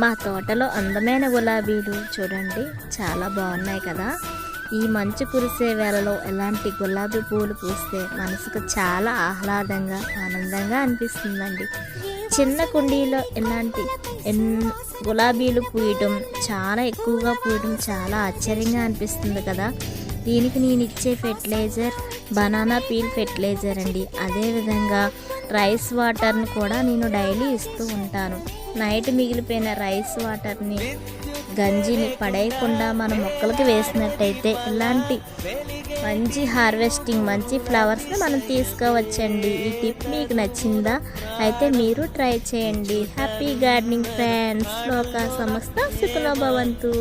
మా తోటలో అందమైన గులాబీలు చూడండి, చాలా బాగున్నాయి కదా. ఈ మంచు కురిసే వేళలో ఎలాంటి గులాబీ పూలు పూస్తే మనసుకు చాలా ఆహ్లాదంగా ఆనందంగా అనిపిస్తుందండి. చిన్న కుండీలో ఇలాంటి గులాబీలు పూయటం, చాలా ఎక్కువగా పూయటం చాలా ఆశ్చర్యంగా అనిపిస్తుంది కదా. దీనికి నేను ఇచ్చే ఫెర్టిలైజర్ బనానా పీల్ ఫెర్టిలైజర్ అండి. అదేవిధంగా రైస్ వాటర్ని కూడా నేను డైలీ ఇస్తూ ఉంటాను. నైట్ మిగిలిపోయిన రైస్ వాటర్ని, గంజిని పడేయకుండా మన మొక్కలకి వేసినట్టయితే ఇలాంటి మంచి హార్వెస్టింగ్, మంచి ఫ్లవర్స్ని మనం తీసుకోవచ్చండి. ఈ టిప్ మీకు నచ్చిందా? అయితే మీరు ట్రై చేయండి. Happy gardening friends. లోక సమస్త సుఖినో భవంతు.